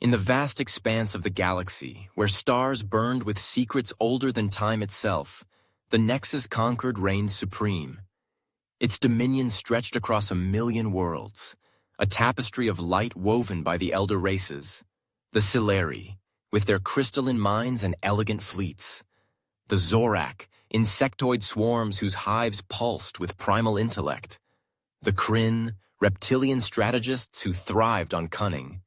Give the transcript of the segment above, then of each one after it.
In the vast expanse of the galaxy, where stars burned with secrets older than time itself, the Nexus conquered reigned supreme. Its dominion stretched across 1,000,000 worlds, a tapestry of light woven by the elder races. The Sileri, with their crystalline minds and elegant fleets. The Zorak, insectoid swarms whose hives pulsed with primal intellect. The Kryn, reptilian strategists who thrived on cunning.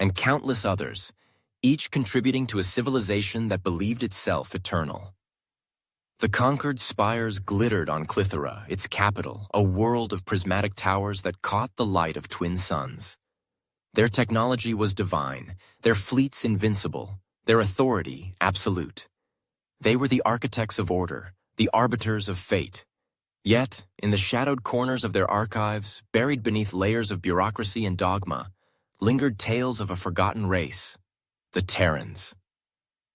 And countless others, each contributing to a civilization that believed itself eternal. The conquered spires glittered on Clithera, its capital, a world of prismatic towers that caught the light of twin suns. Their technology was divine, their fleets invincible, their authority absolute. They were the architects of order, the arbiters of fate. Yet, in the shadowed corners of their archives, buried beneath layers of bureaucracy and dogma, lingered tales of a forgotten race, the Terrans.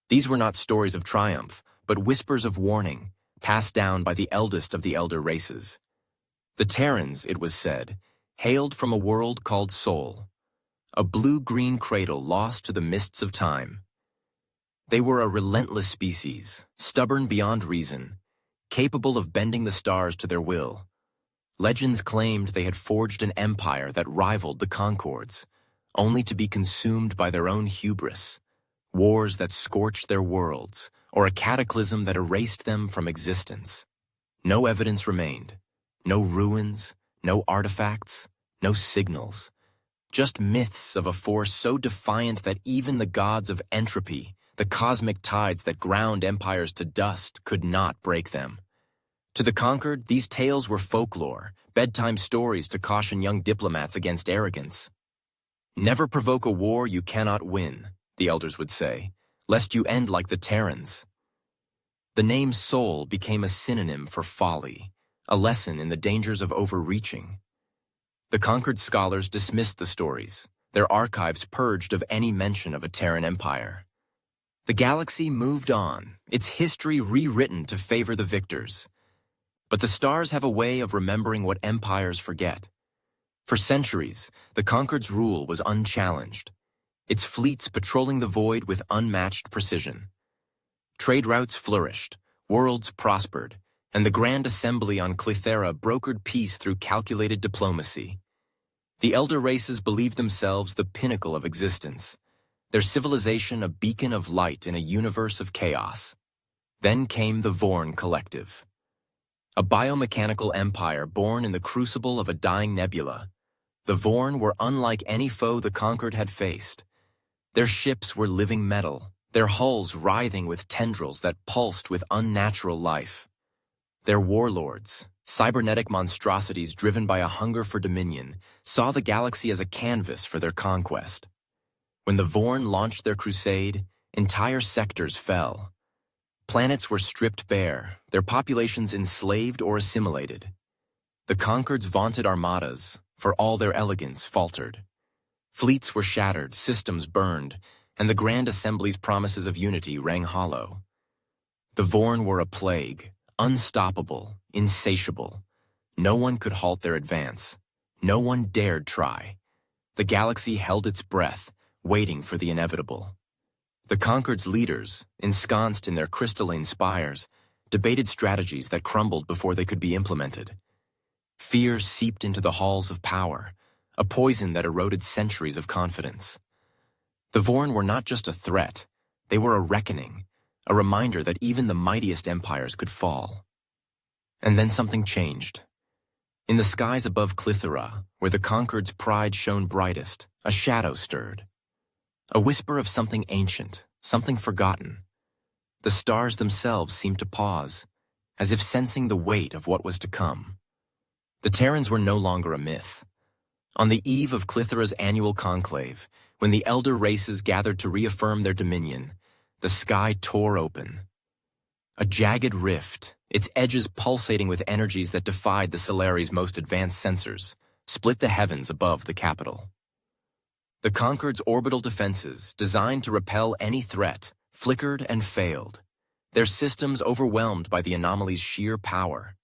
These were not stories of triumph, but whispers of warning, passed down by the eldest of the elder races. The Terrans, it was said, hailed from a world called Sol, a blue-green cradle lost to the mists of time. They were a relentless species, stubborn beyond reason, capable of bending the stars to their will. Legends claimed they had forged an empire that rivaled the Concords, only to be consumed by their own hubris, wars that scorched their worlds, or a cataclysm that erased them from existence. No evidence remained, no ruins, no artifacts, no signals, just myths of a force so defiant that even the gods of entropy, the cosmic tides that ground empires to dust, could not break them. To the conquered, these tales were folklore, bedtime stories to caution young diplomats against arrogance. Never provoke a war you cannot win, the elders would say, lest you end like the Terrans. The name Sol became a synonym for folly, a lesson in the dangers of overreaching. The conquered scholars dismissed the stories, their archives purged of any mention of a Terran empire. The galaxy moved on, its history rewritten to favor the victors. But the stars have a way of remembering what empires forget. For centuries, the Conquered's rule was unchallenged, its fleets patrolling the void with unmatched precision. Trade routes flourished, worlds prospered, and the Grand Assembly on Clithera brokered peace through calculated diplomacy. The elder races believed themselves the pinnacle of existence, their civilization a beacon of light in a universe of chaos. Then came the Vorn Collective, a biomechanical empire born in the crucible of a dying nebula. The Vorn were unlike any foe the Conquered had faced. Their ships were living metal, their hulls writhing with tendrils that pulsed with unnatural life. Their warlords, cybernetic monstrosities driven by a hunger for dominion, saw the galaxy as a canvas for their conquest. When the Vorn launched their crusade, entire sectors fell. Planets were stripped bare, their populations enslaved or assimilated. The Conquered's vaunted armadas, for all their elegance, faltered. Fleets were shattered, systems burned, and the Grand Assembly's promises of unity rang hollow. The Vorn were a plague, unstoppable, insatiable. No one could halt their advance. No one dared try. The galaxy held its breath, waiting for the inevitable. The Conquered's leaders, ensconced in their crystalline spires, debated strategies that crumbled before they could be implemented. Fear seeped into the halls of power, a poison that eroded centuries of confidence. The Vorn were not just a threat, they were a reckoning, a reminder that even the mightiest empires could fall. And then something changed. In the skies above Clithera, where the Conquered's pride shone brightest, a shadow stirred. A whisper of something ancient, something forgotten. The stars themselves seemed to pause, as if sensing the weight of what was to come. The Terrans were no longer a myth. On the eve of Clithera's annual conclave, when the elder races gathered to reaffirm their dominion, the sky tore open. A jagged rift, its edges pulsating with energies that defied the Solari's most advanced sensors, split the heavens above the capital. The Conquered's orbital defenses, designed to repel any threat, flickered and failed, their systems overwhelmed by the anomaly's sheer power.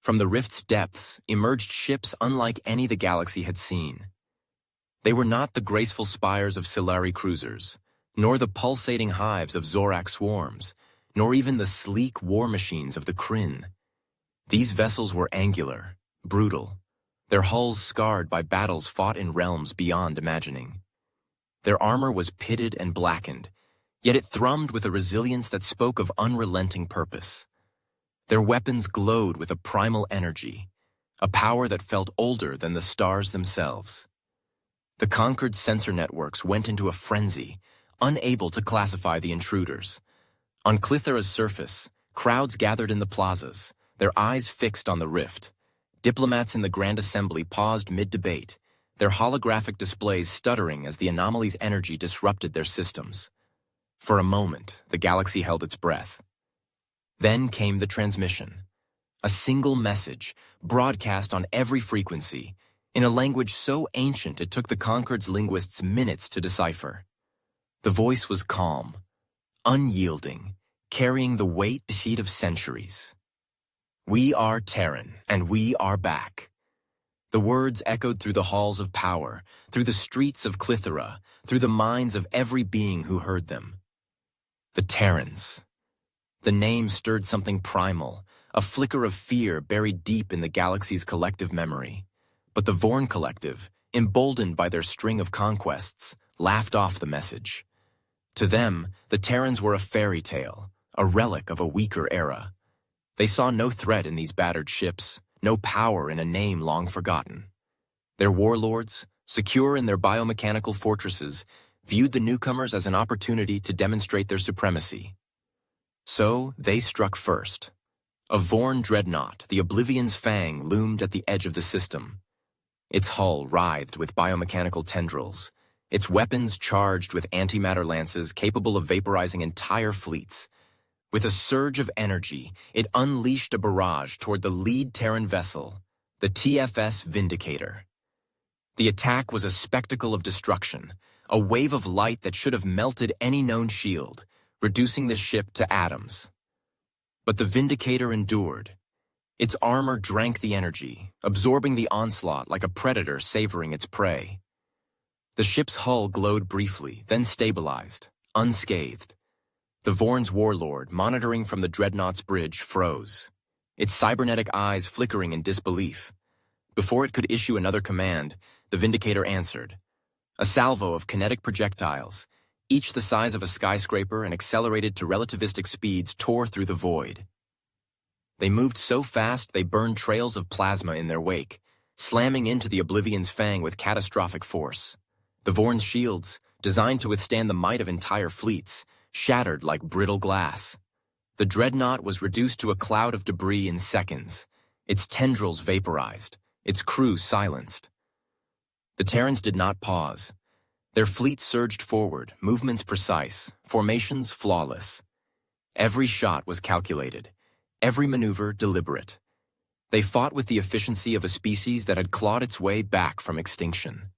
From the rift's depths emerged ships unlike any the galaxy had seen. They were not the graceful spires of Silari cruisers, nor the pulsating hives of Zorak swarms, nor even the sleek war machines of the Kryn. These vessels were angular, brutal, their hulls scarred by battles fought in realms beyond imagining. Their armor was pitted and blackened, yet it thrummed with a resilience that spoke of unrelenting purpose. Their weapons glowed with a primal energy, a power that felt older than the stars themselves. The conquered sensor networks went into a frenzy, unable to classify the intruders. On Clithera's surface, crowds gathered in the plazas, their eyes fixed on the rift. Diplomats in the Grand Assembly paused mid-debate, their holographic displays stuttering as the anomaly's energy disrupted their systems. For a moment, the galaxy held its breath. Then came the transmission. A single message, broadcast on every frequency, in a language so ancient it took the Concord's linguists minutes to decipher. The voice was calm, unyielding, carrying the weight sheet of centuries. "We are Terran, and we are back." The words echoed through the halls of power, through the streets of Clithera, through the minds of every being who heard them. The Terrans. The name stirred something primal, a flicker of fear buried deep in the galaxy's collective memory. But the Vorn Collective, emboldened by their string of conquests, laughed off the message. To them, the Terrans were a fairy tale, a relic of a weaker era. They saw no threat in these battered ships, no power in a name long forgotten. Their warlords, secure in their biomechanical fortresses, viewed the newcomers as an opportunity to demonstrate their supremacy. So they struck first. A Vorn dreadnought, the Oblivion's Fang, loomed at the edge of the system. Its hull writhed with biomechanical tendrils, its weapons charged with antimatter lances capable of vaporizing entire fleets. With a surge of energy, it unleashed a barrage toward the lead Terran vessel, the TFS Vindicator. The attack was a spectacle of destruction, a wave of light that should have melted any known shield, reducing the ship to atoms. But the Vindicator endured. Its armor drank the energy, absorbing the onslaught like a predator savoring its prey. The ship's hull glowed briefly, then stabilized, unscathed. The Vorn's warlord, monitoring from the dreadnought's bridge, froze, its cybernetic eyes flickering in disbelief. Before it could issue another command, the Vindicator answered. A salvo of kinetic projectiles, each the size of a skyscraper and accelerated to relativistic speeds, tore through the void. They moved so fast they burned trails of plasma in their wake, slamming into the Oblivion's Fang with catastrophic force. The Vorn's shields, designed to withstand the might of entire fleets, shattered like brittle glass. The dreadnought was reduced to a cloud of debris in seconds, its tendrils vaporized, its crew silenced. The Terrans did not pause. Their fleet surged forward, movements precise, formations flawless. Every shot was calculated, every maneuver deliberate. They fought with the efficiency of a species that had clawed its way back from extinction.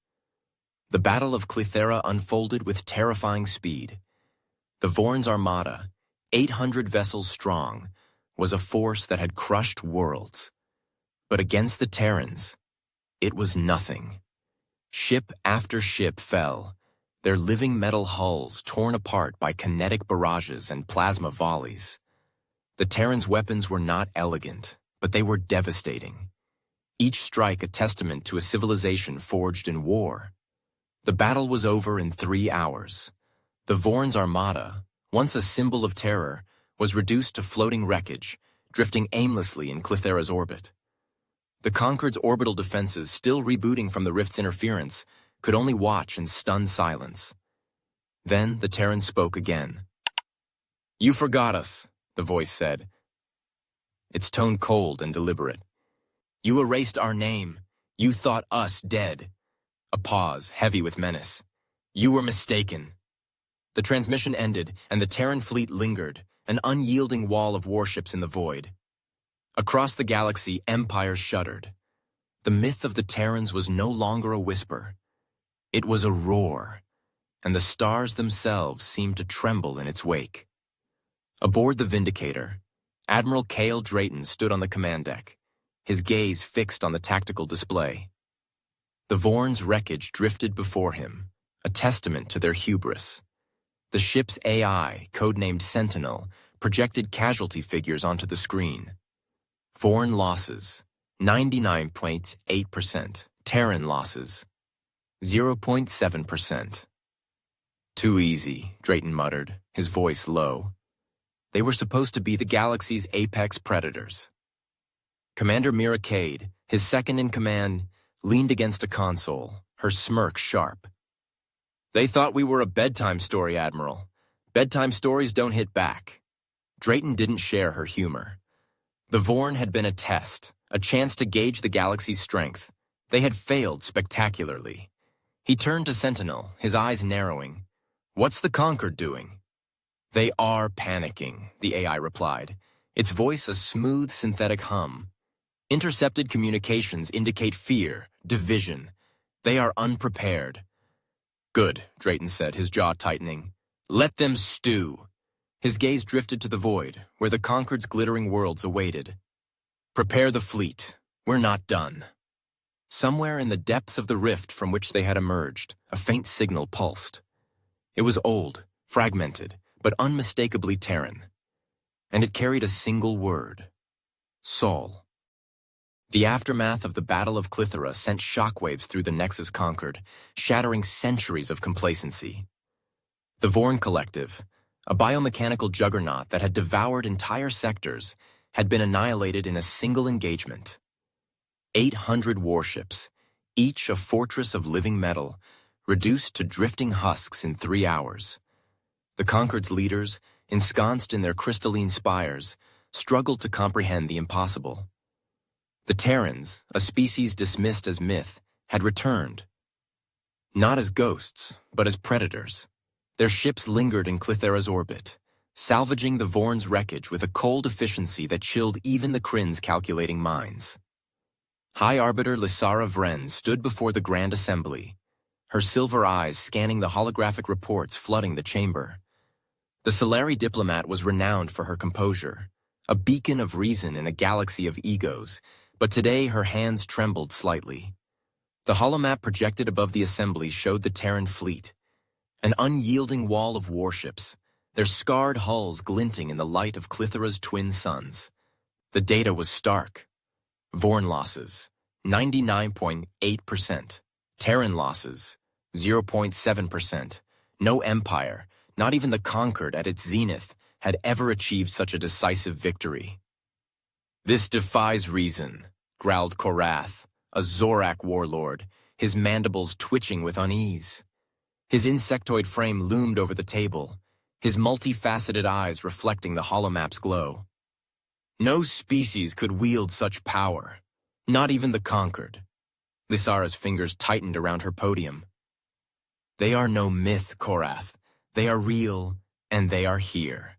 The Battle of Clithera unfolded with terrifying speed. The Vorn's Armada, 800 vessels strong, was a force that had crushed worlds. But against the Terrans, it was nothing. Ship after ship fell, their living metal hulls torn apart by kinetic barrages and plasma volleys. The Terrans' weapons were not elegant, but they were devastating. Each strike a testament to a civilization forged in war. The battle was over in 3 hours. The Vorn's Armada, once a symbol of terror, was reduced to floating wreckage, drifting aimlessly in Clithera's orbit. The Concord's orbital defenses, still rebooting from the rift's interference, could only watch in stunned silence. Then the Terran spoke again. "You forgot us," the voice said, its tone cold and deliberate. "You erased our name. You thought us dead." A pause, heavy with menace. "You were mistaken." The transmission ended, and the Terran fleet lingered, an unyielding wall of warships in the void. Across the galaxy, empires shuddered. The myth of the Terrans was no longer a whisper. It was a roar, and the stars themselves seemed to tremble in its wake. Aboard the Vindicator, Admiral Cale Drayton stood on the command deck, his gaze fixed on the tactical display. The Vorn's wreckage drifted before him, a testament to their hubris. The ship's AI, codenamed Sentinel, projected casualty figures onto the screen. Vorn losses, 99.8%. Terran losses, 0.7%. Too easy, Drayton muttered, his voice low. They were supposed to be the galaxy's apex predators. Commander Mira Cade, his second-in-command, leaned against a console, her smirk sharp. They thought we were a bedtime story, Admiral. Bedtime stories don't hit back. Drayton didn't share her humor. The Vorn had been a test, a chance to gauge the galaxy's strength. They had failed spectacularly. He turned to Sentinel, his eyes narrowing. What's the Concord doing? They are panicking, the AI replied, its voice a smooth synthetic hum. Intercepted communications indicate fear, division. They are unprepared. Good, Drayton said, his jaw tightening. Let them stew. His gaze drifted to the void, where the Concord's glittering worlds awaited. Prepare the fleet. We're not done. Somewhere in the depths of the rift from which they had emerged, a faint signal pulsed. It was old, fragmented, but unmistakably Terran. And it carried a single word. Sol. The aftermath of the Battle of Clithera sent shockwaves through the Nexus Concord, shattering centuries of complacency. The Vorn Collective, a biomechanical juggernaut that had devoured entire sectors, had been annihilated in a single engagement. 800 warships, each a fortress of living metal, reduced to drifting husks in 3 hours. The Concord's leaders, ensconced in their crystalline spires, struggled to comprehend the impossible. The Terrans, a species dismissed as myth, had returned. Not as ghosts, but as predators. Their ships lingered in Clithera's orbit, salvaging the Vorn's wreckage with a cold efficiency that chilled even the Kryn's calculating minds. High Arbiter Lysara Vren stood before the Grand Assembly, her silver eyes scanning the holographic reports flooding the chamber. The Solari diplomat was renowned for her composure, a beacon of reason in a galaxy of egos, but today her hands trembled slightly. The holomap projected above the assembly showed the Terran fleet, an unyielding wall of warships, their scarred hulls glinting in the light of Clithera's twin suns. The data was stark. Vorn losses, 99.8%. Terran losses, 0.7%. No empire, not even the Concord at its zenith, had ever achieved such a decisive victory. This defies reason, growled Korath, a Zorak warlord, his mandibles twitching with unease. His insectoid frame loomed over the table, his multifaceted eyes reflecting the holomap's glow. No species could wield such power, not even the Concord. Lysara's fingers tightened around her podium. They are no myth, Korath. They are real, and they are here.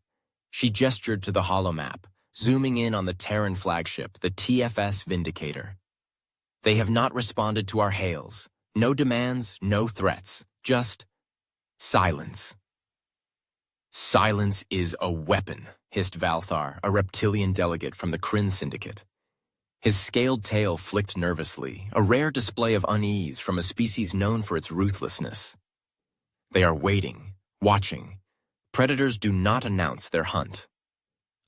She gestured to the holomap, zooming in on the Terran flagship, the TFS Vindicator. They have not responded to our hails. No demands, no threats. Just silence. Silence is a weapon, hissed Valthar, a reptilian delegate from the Kryn Syndicate. His scaled tail flicked nervously, a rare display of unease from a species known for its ruthlessness. They are waiting, watching. Predators do not announce their hunt.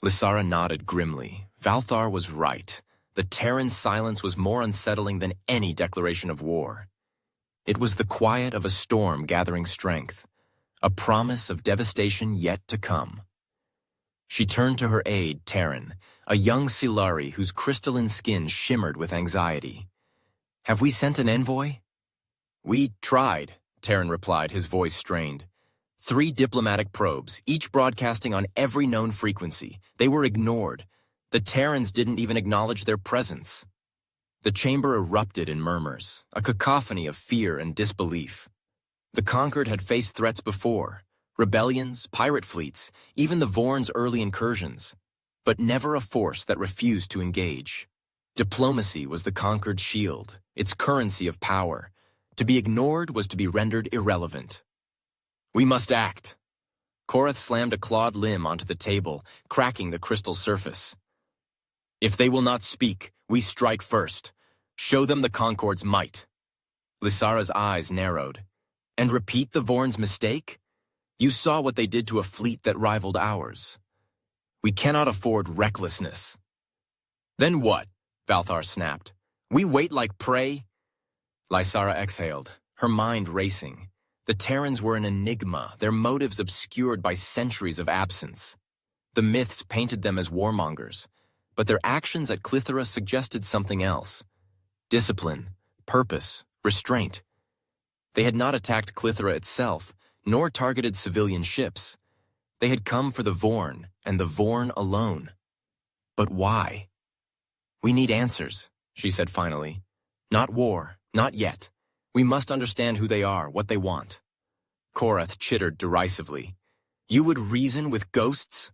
Lysara nodded grimly. Valthar was right. The Terran silence was more unsettling than any declaration of war. It was the quiet of a storm gathering strength, a promise of devastation yet to come. She turned to her aide, Terran, a young Silari whose crystalline skin shimmered with anxiety. Have we sent an envoy? We tried, Terran replied, his voice strained. 3 diplomatic probes, each broadcasting on every known frequency. They were ignored. The Terrans didn't even acknowledge their presence. The chamber erupted in murmurs, a cacophony of fear and disbelief. The Concord had faced threats before, rebellions, pirate fleets, even the Vorn's early incursions, but never a force that refused to engage. Diplomacy was the Concord's shield, its currency of power. To be ignored was to be rendered irrelevant. We must act. Korath slammed a clawed limb onto the table, cracking the crystal surface. If they will not speak, we strike first. Show them the Concord's might. Lysara's eyes narrowed. And repeat the Vorn's mistake? You saw what they did to a fleet that rivaled ours. We cannot afford recklessness. Then what? Valthar snapped. We wait like prey? Lysara exhaled, her mind racing. The Terrans were an enigma, their motives obscured by centuries of absence. The myths painted them as warmongers, but their actions at Clithera suggested something else. Discipline, purpose, restraint. They had not attacked Clithera itself, nor targeted civilian ships. They had come for the Vorn, and the Vorn alone. But why? We need answers, she said finally. Not war, not yet. We must understand who they are, what they want. Korath chittered derisively. You would reason with ghosts?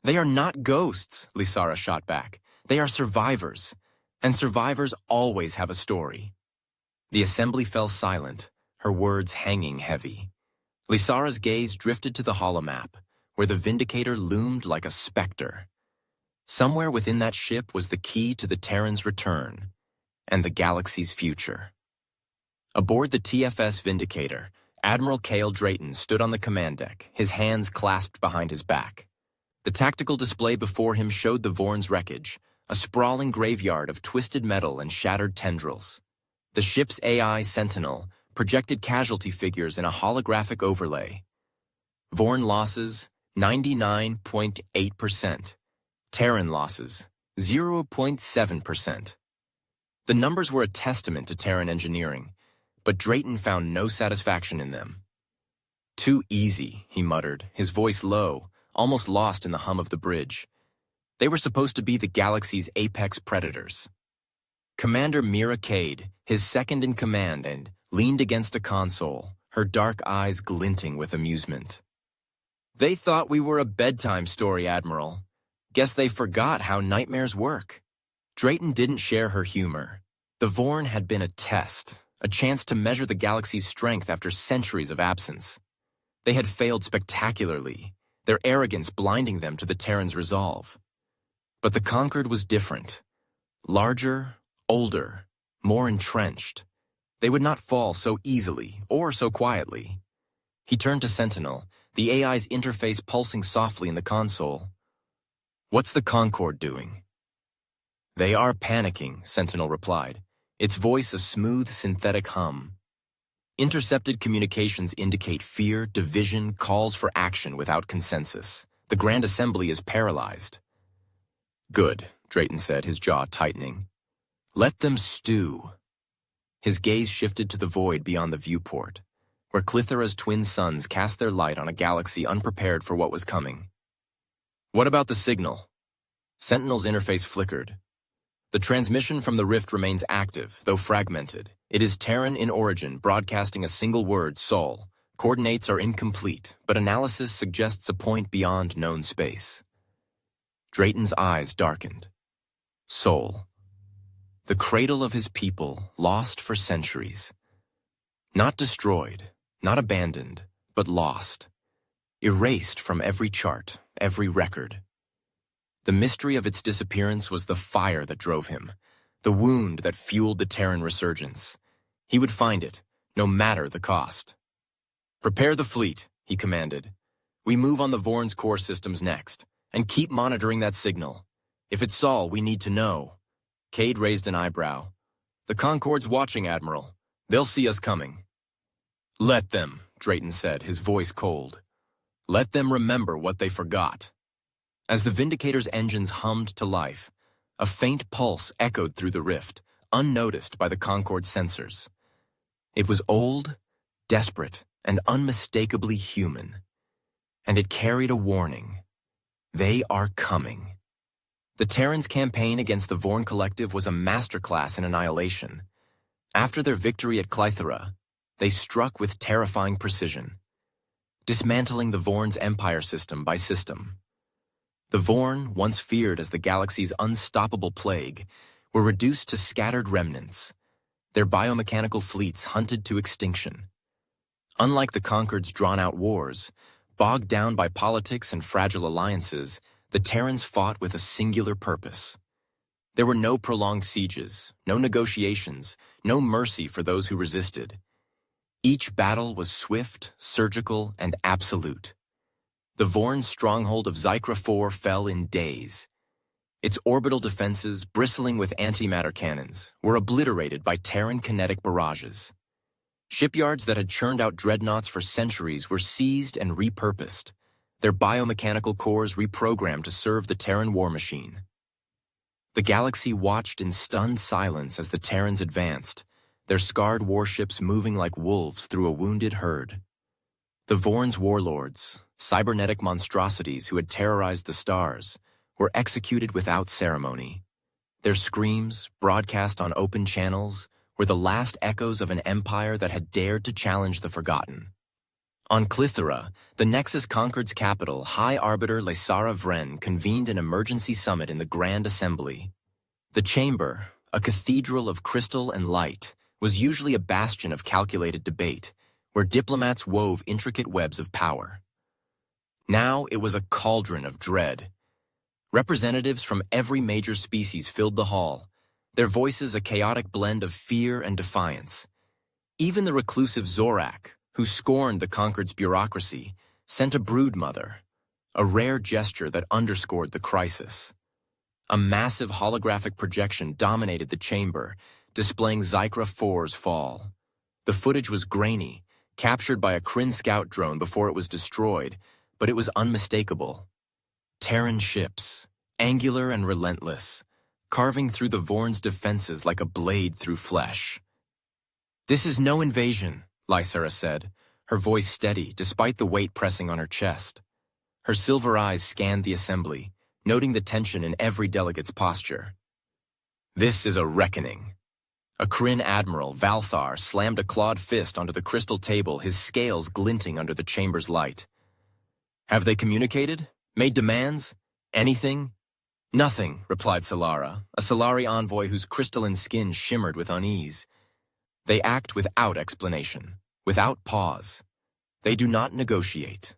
They are not ghosts, Lysara shot back. They are survivors, and survivors always have a story. The assembly fell silent, her words hanging heavy. Lysara's gaze drifted to the holomap, where the Vindicator loomed like a specter. Somewhere within that ship was the key to the Terrans' return and the galaxy's future. Aboard the TFS Vindicator, Admiral Cale Drayton stood on the command deck, his hands clasped behind his back. The tactical display before him showed the Vorn's wreckage, a sprawling graveyard of twisted metal and shattered tendrils. The ship's AI Sentinel projected casualty figures in a holographic overlay. Vorn losses, 99.8%. Terran losses, 0.7%. The numbers were a testament to Terran engineering, but Drayton found no satisfaction in them. Too easy, he muttered, his voice low, almost lost in the hum of the bridge. They were supposed to be the galaxy's apex predators. Commander Mira Cade, his second in command, and leaned against a console, her dark eyes glinting with amusement. They thought we were a bedtime story, Admiral. Guess they forgot how nightmares work. Drayton didn't share her humor. The Vorn had been a test, a chance to measure the galaxy's strength after centuries of absence. They had failed spectacularly, their arrogance blinding them to the Terrans' resolve. But the Conquered was different. Larger, older, more entrenched. They would not fall so easily or so quietly. He turned to Sentinel, the AI's interface pulsing softly in the console. What's the Concord doing? They are panicking, Sentinel replied, its voice a smooth synthetic hum. Intercepted communications indicate fear, division, calls for action without consensus. The Grand Assembly is paralyzed. Good, Drayton said, his jaw tightening. Let them stew. His gaze shifted to the void beyond the viewport, where Clithera's twin suns cast their light on a galaxy unprepared for what was coming. What about the signal? Sentinel's interface flickered. The transmission from the rift remains active, though fragmented. It is Terran in origin, broadcasting a single word, Sol. Coordinates are incomplete, but analysis suggests a point beyond known space. Drayton's eyes darkened. Sol. The cradle of his people, lost for centuries. Not destroyed, not abandoned, but lost. Erased from every chart, every record. The mystery of its disappearance was the fire that drove him, the wound that fueled the Terran resurgence. He would find it, no matter the cost. Prepare the fleet, he commanded. We move on the Vorn's core systems next, and keep monitoring that signal. If it's Sol, we need to know. Cade raised an eyebrow. The Concord's watching, Admiral. They'll see us coming. Let them, Drayton said, his voice cold. Let them remember what they forgot. As the Vindicator's engines hummed to life, a faint pulse echoed through the rift, unnoticed by the Concord's sensors. It was old, desperate, and unmistakably human. And it carried a warning. They are coming. The Terrans' campaign against the Vorn Collective was a masterclass in annihilation. After their victory at Clithera, they struck with terrifying precision, dismantling the Vorn's empire system by system. The Vorn, once feared as the galaxy's unstoppable plague, were reduced to scattered remnants, their biomechanical fleets hunted to extinction. Unlike the Conquered's drawn-out wars, bogged down by politics and fragile alliances, the Terrans fought with a singular purpose: There were no prolonged sieges, no negotiations, no mercy for those who resisted. Each battle was swift, surgical, and absolute. The Vorn's stronghold of Xikra 4 fell in days. Its orbital defenses, bristling with antimatter cannons, were obliterated by Terran kinetic barrages. Shipyards that had churned out dreadnoughts for centuries were seized and repurposed, their biomechanical cores reprogrammed to serve the Terran war machine. The galaxy watched in stunned silence as the Terrans advanced, their scarred warships moving like wolves through a wounded herd. The Vorn's warlords, cybernetic monstrosities who had terrorized the stars, were executed without ceremony. Their screams, broadcast on open channels, were the last echoes of an empire that had dared to challenge the forgotten. On Clythera, the Nexus Concord's capital, High Arbiter Lesara Vren convened an emergency summit in the Grand Assembly. The chamber, a cathedral of crystal and light, was usually a bastion of calculated debate, where diplomats wove intricate webs of power. Now it was a cauldron of dread. Representatives from every major species filled the hall, their voices a chaotic blend of fear and defiance. Even the reclusive Zorak, who scorned the Concord's bureaucracy, sent a broodmother, a rare gesture that underscored the crisis. A massive holographic projection dominated the chamber, displaying Xikra 4's fall. The footage was grainy, captured by a Kryn scout drone before it was destroyed, but it was unmistakable. Terran ships, angular and relentless, carving through the Vorn's defenses like a blade through flesh. "This is no invasion," Lysera said, her voice steady despite the weight pressing on her chest. Her silver eyes scanned the assembly, noting the tension in every delegate's posture. "This is a reckoning." A Kryn admiral, Valthar, slammed a clawed fist onto the crystal table, his scales glinting under the chamber's light. "Have they communicated? Made demands? Anything?" "Nothing," replied Solara, a Solari envoy whose crystalline skin shimmered with unease. "They act without explanation, without pause. They do not negotiate."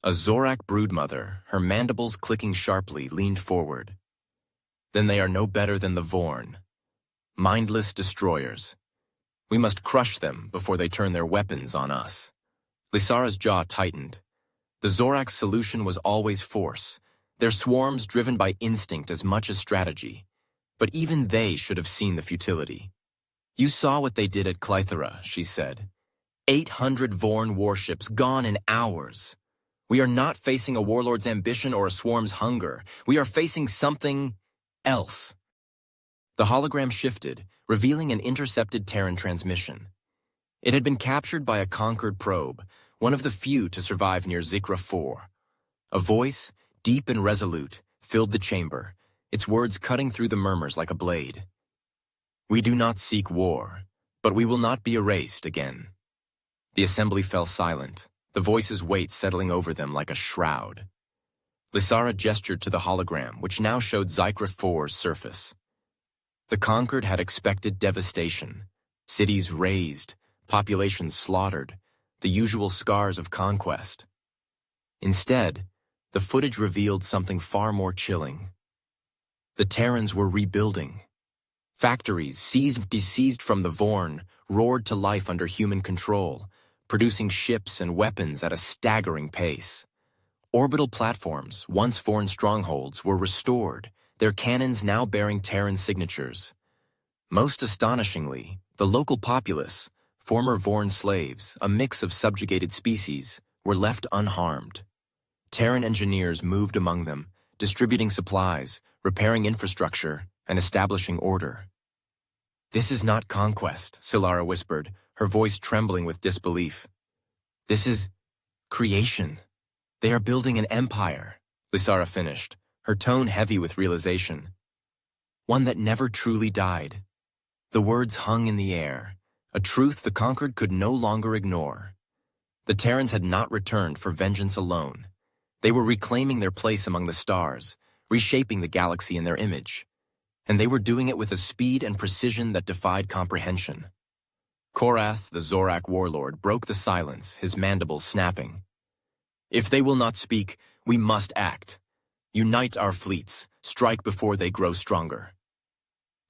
A Zorak broodmother, her mandibles clicking sharply, leaned forward. "Then they are no better than the Vorn. Mindless destroyers. We must crush them before they turn their weapons on us." Lysara's jaw tightened. The Zorak's solution was always force, their swarms driven by instinct as much as strategy. But even they should have seen the futility. "You saw what they did at Clythera," she said. 800 Vorn warships gone in hours. We are not facing a warlord's ambition or a swarm's hunger. We are facing something else. The hologram shifted, revealing an intercepted Terran transmission. It had been captured by a Concord probe, one of the few to survive near Xikra 4. A voice, deep and resolute, filled the chamber, its words cutting through the murmurs like a blade. "We do not seek war, but we will not be erased again." The assembly fell silent, the voice's weight settling over them like a shroud. Lysara gestured to the hologram, which now showed Xikra 4's surface. The Concord had expected devastation, cities razed, populations slaughtered, the usual scars of conquest. Instead, the footage revealed something far more chilling. The Terrans were rebuilding. Factories, seized from the Vorn, roared to life under human control, producing ships and weapons at a staggering pace. Orbital platforms, once Vorn strongholds, were restored, their cannons now bearing Terran signatures. Most astonishingly, the local populace, former Vorn slaves, a mix of subjugated species, were left unharmed. Terran engineers moved among them, distributing supplies, repairing infrastructure, and establishing order. "This is not conquest," Solara whispered, her voice trembling with disbelief. "This is creation. They are building an empire," Lysara finished, her tone heavy with realization. "One that never truly died." The words hung in the air, a truth the Conquered could no longer ignore. The Terrans had not returned for vengeance alone. They were reclaiming their place among the stars, reshaping the galaxy in their image. And they were doing it with a speed and precision that defied comprehension. Korath, the Zorak warlord, broke the silence, his mandibles snapping. "If they will not speak, we must act. Unite our fleets, strike before they grow stronger.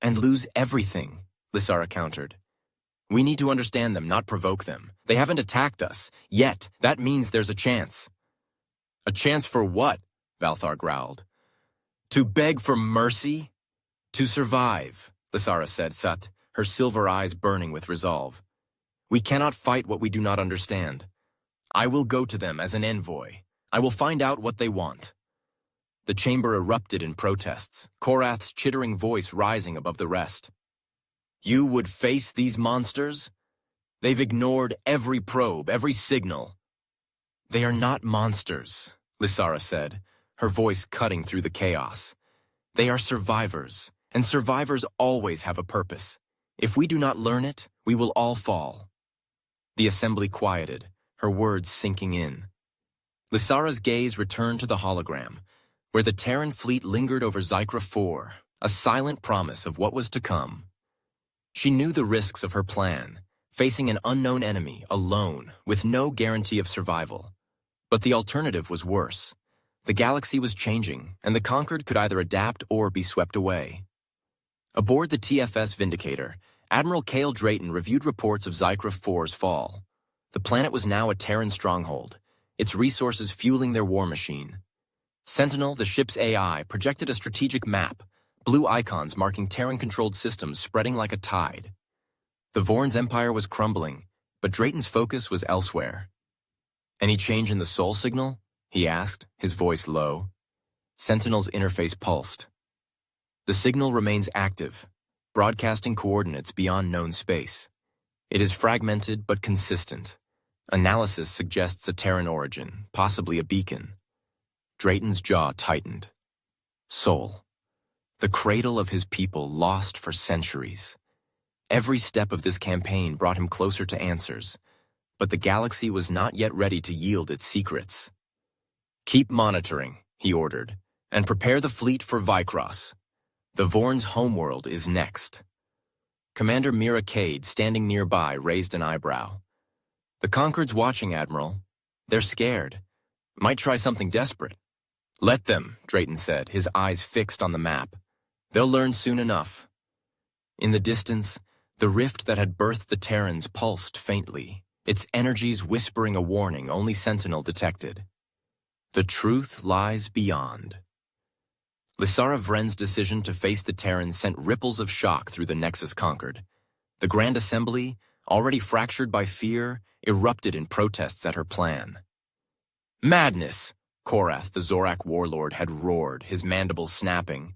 And lose everything, Lysara countered. We need to understand them, not provoke them. They haven't attacked us, yet. That means there's a chance. A chance for what? Valthar growled. To beg for mercy? To survive, Lysara said, her silver eyes burning with resolve. We cannot fight what we do not understand. I will go to them as an envoy. I will find out what they want. The chamber erupted in protests, Korath's chittering voice rising above the rest. You would face these monsters? They've ignored every probe, every signal. They are not monsters, Lysara said, her voice cutting through the chaos. They are survivors, and survivors always have a purpose. If we do not learn it, we will all fall. The assembly quieted, her words sinking in. Lysara's gaze returned to the hologram, where the Terran fleet lingered over Xikra 4, a silent promise of what was to come. She knew the risks of her plan, facing an unknown enemy alone with no guarantee of survival. But the alternative was worse. The galaxy was changing, and the conquered could either adapt or be swept away. Aboard the TFS Vindicator, Admiral Cale Drayton reviewed reports of Xikra 4's fall. The planet was now a Terran stronghold, its resources fueling their war machine. Sentinel, the ship's AI, projected a strategic map, blue icons marking Terran-controlled systems spreading like a tide. The Vorn's empire was crumbling, but Drayton's focus was elsewhere. Any change in the soul signal? He asked, his voice low. Sentinel's interface pulsed. The signal remains active, broadcasting coordinates beyond known space. It is fragmented but consistent. Analysis suggests a Terran origin, possibly a beacon. Drayton's jaw tightened. Soul. The cradle of his people lost for centuries. Every step of this campaign brought him closer to answers, but the galaxy was not yet ready to yield its secrets. Keep monitoring, he ordered, and prepare the fleet for Vycross. The Vorn's homeworld is next. Commander Mira Cade, standing nearby, raised an eyebrow. The Concord's watching, Admiral. They're scared. Might try something desperate. Let them, Drayton said, his eyes fixed on the map. They'll learn soon enough. In the distance, the rift that had birthed the Terrans pulsed faintly, its energies whispering a warning only Sentinel detected. The truth lies beyond. Lysara Vren's decision to face the Terrans sent ripples of shock through the Nexus Conquered. The Grand Assembly, already fractured by fear, erupted in protests at her plan. Madness! Korath, the Zorak warlord, had roared, his mandibles snapping.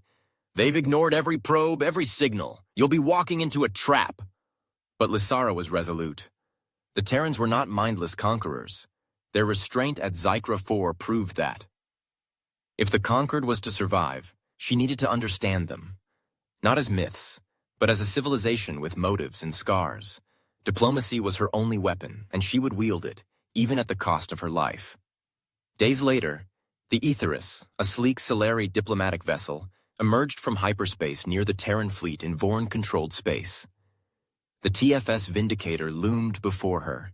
They've ignored every probe, every signal. You'll be walking into a trap. But Lysara was resolute. The Terrans were not mindless conquerors. Their restraint at Xikra 4 proved that. If the conquered was to survive, she needed to understand them. Not as myths, but as a civilization with motives and scars. Diplomacy was her only weapon, and she would wield it, even at the cost of her life. Days later, the Aetheris, a sleek Solari diplomatic vessel, emerged from hyperspace near the Terran fleet in Vorn-controlled space. The TFS Vindicator loomed before her,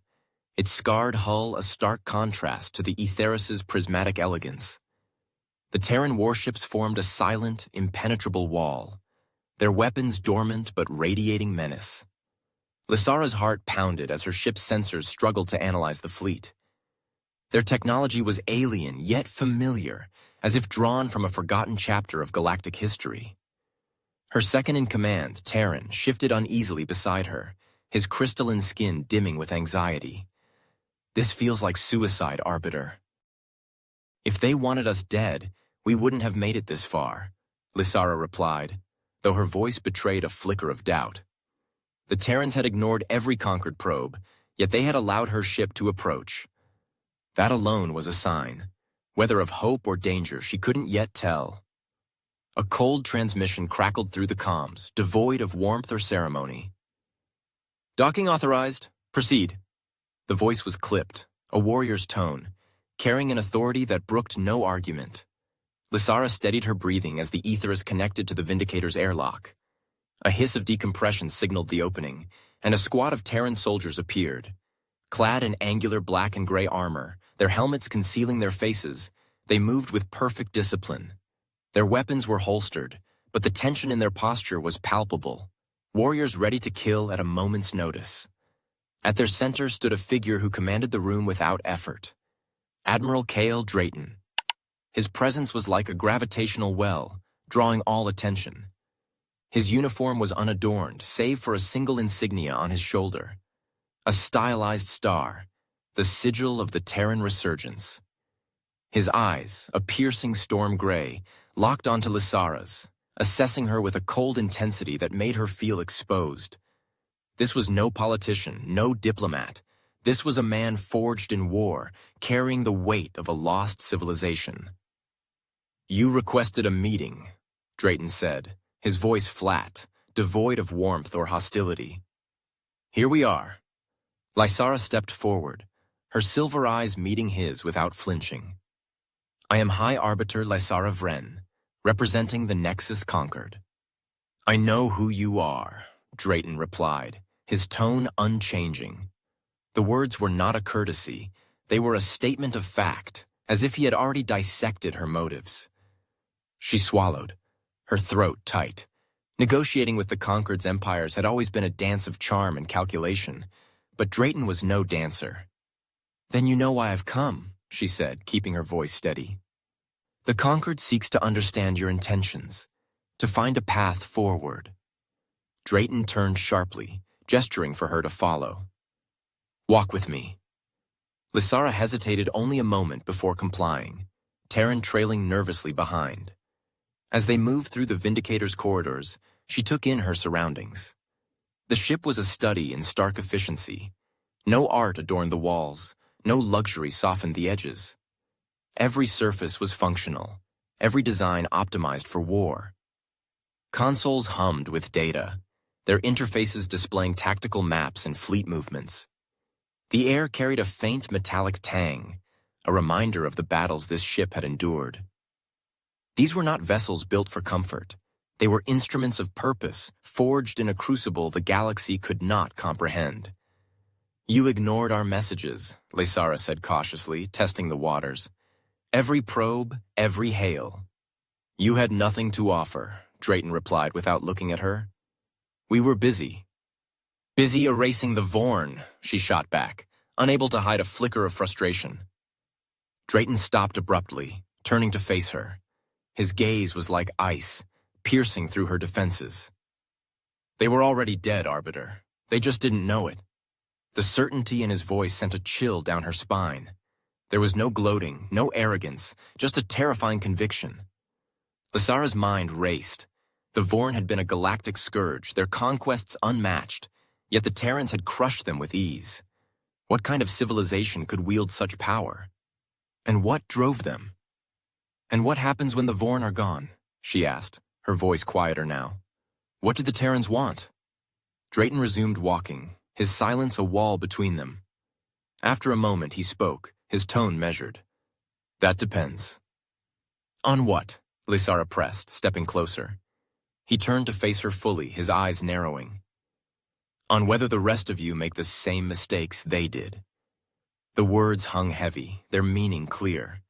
its scarred hull a stark contrast to the Aetheris's prismatic elegance. The Terran warships formed a silent, impenetrable wall, their weapons dormant but radiating menace. Lysara's heart pounded as her ship's sensors struggled to analyze the fleet. Their technology was alien yet familiar, as if drawn from a forgotten chapter of galactic history. Her second-in-command, Terran, shifted uneasily beside her, his crystalline skin dimming with anxiety. This feels like suicide, Arbiter. If they wanted us dead, we wouldn't have made it this far, Lysara replied, though her voice betrayed a flicker of doubt. The Terrans had ignored every conquered probe, yet they had allowed her ship to approach. That alone was a sign, whether of hope or danger she couldn't yet tell. A cold transmission crackled through the comms, devoid of warmth or ceremony. Docking authorized. Proceed. The voice was clipped, a warrior's tone, carrying an authority that brooked no argument. Lysara steadied her breathing as the Aetheris connected to the Vindicator's airlock. A hiss of decompression signaled the opening, and a squad of Terran soldiers appeared. Clad in angular black and gray armor, their helmets concealing their faces, they moved with perfect discipline. Their weapons were holstered, but the tension in their posture was palpable. Warriors ready to kill at a moment's notice. At their center stood a figure who commanded the room without effort. Admiral Cale Drayton. His presence was like a gravitational well, drawing all attention. His uniform was unadorned, save for a single insignia on his shoulder. A stylized star, the sigil of the Terran resurgence. His eyes, a piercing storm gray, locked onto Lysara's, assessing her with a cold intensity that made her feel exposed. This was no politician, no diplomat. This was a man forged in war, carrying the weight of a lost civilization. "You requested a meeting," Drayton said, his voice flat, devoid of warmth or hostility. "Here we are." Lysara stepped forward, her silver eyes meeting his without flinching. "I am High Arbiter Lysara Vren, representing the Nexus Conquered." "I know who you are," Drayton replied, his tone unchanging. The words were not a courtesy, they were a statement of fact, as if he had already dissected her motives. She swallowed, her throat tight. Negotiating with the Conquered's empires had always been a dance of charm and calculation, but Drayton was no dancer. "Then you know why I've come," she said, keeping her voice steady. "The Conquered seeks to understand your intentions, to find a path forward." Drayton turned sharply, gesturing for her to follow. "Walk with me." Lysara hesitated only a moment before complying, Terran trailing nervously behind. As they moved through the Vindicator's corridors, she took in her surroundings. The ship was a study in stark efficiency. No art adorned the walls, no luxury softened the edges. Every surface was functional, every design optimized for war. Consoles hummed with data, their interfaces displaying tactical maps and fleet movements. The air carried a faint metallic tang, a reminder of the battles this ship had endured. These were not vessels built for comfort. They were instruments of purpose, forged in a crucible the galaxy could not comprehend. "You ignored our messages," Lysara said cautiously, testing the waters. "Every probe, every hail." "You had nothing to offer," Drayton replied without looking at her. "We were busy." "Busy erasing the Vorn," she shot back, unable to hide a flicker of frustration. Drayton stopped abruptly, turning to face her. His gaze was like ice, piercing through her defenses. "They were already dead, Arbiter. They just didn't know it." The certainty in his voice sent a chill down her spine. There was no gloating, no arrogance, just a terrifying conviction. Lysara's mind raced. The Vorn had been a galactic scourge, their conquests unmatched, yet the Terrans had crushed them with ease. What kind of civilization could wield such power? And what drove them? "And what happens when the Vorn are gone?" she asked, her voice quieter now. "What do the Terrans want?" Drayton resumed walking, his silence a wall between them. After a moment he spoke, his tone measured. "That depends." "On what?" Lysara pressed, stepping closer. He turned to face her fully, his eyes narrowing. "On whether the rest of you make the same mistakes they did." The words hung heavy, their meaning clear.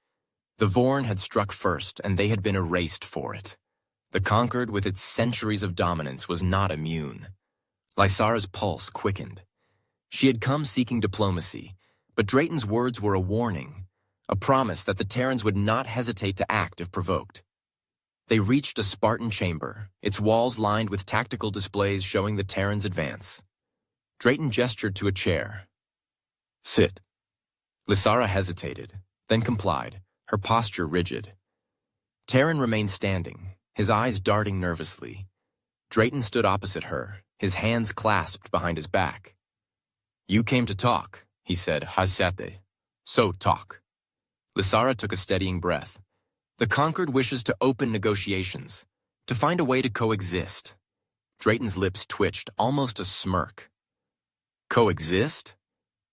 The Vorn had struck first, and they had been erased for it. The Conquered, with its centuries of dominance, was not immune. Lysara's pulse quickened. She had come seeking diplomacy, but Drayton's words were a warning, a promise that the Terrans would not hesitate to act if provoked. They reached a Spartan chamber, its walls lined with tactical displays showing the Terrans' advance. Drayton gestured to a chair. "Sit." Lysara hesitated, then complied, her posture rigid. Terran remained standing, his eyes darting nervously. Drayton stood opposite her, his hands clasped behind his back. "You came to talk," he said, "Hasate. So talk." Lysara took a steadying breath. "The Conquered wishes to open negotiations, to find a way to coexist." Drayton's lips twitched, almost a smirk. "Coexist?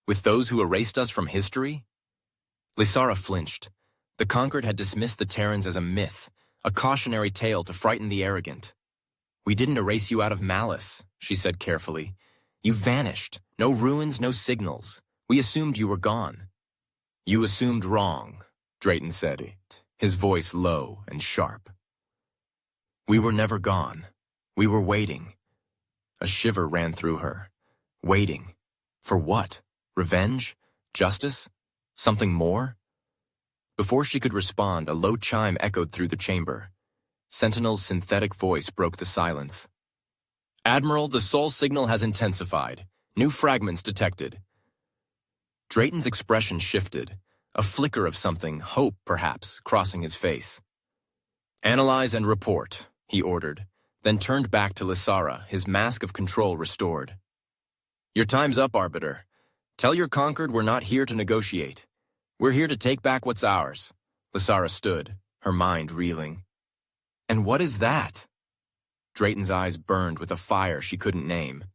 With those who erased us from history?" Lysara flinched. The Conquered had dismissed the Terrans as a myth, a cautionary tale to frighten the arrogant. "We didn't erase you out of malice," she said carefully. "You vanished. No ruins, no signals. We assumed you were gone." "You assumed wrong," Drayton said, his voice low and sharp. We were never gone. We were waiting. A shiver ran through her. Waiting. For what? Revenge? Justice? Something more? Before she could respond, a low chime echoed through the chamber. Sentinel's synthetic voice broke the silence. Admiral, the soul signal has intensified. New fragments detected. Drayton's expression shifted, a flicker of something, hope perhaps, crossing his face. Analyze and report, he ordered, then turned back to Lysara, his mask of control restored. Your time's up, Arbiter. Tell your Conquered we're not here to negotiate. We're here to take back what's ours. Lysara stood, her mind reeling. And what is that? Drayton's eyes burned with a fire she couldn't name.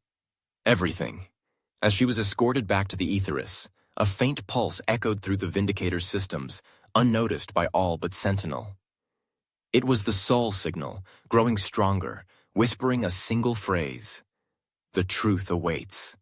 Everything. As she was escorted back to the Aetheris, a faint pulse echoed through the Vindicator's systems, unnoticed by all but Sentinel. It was the soul signal, growing stronger, whispering a single phrase. The truth awaits.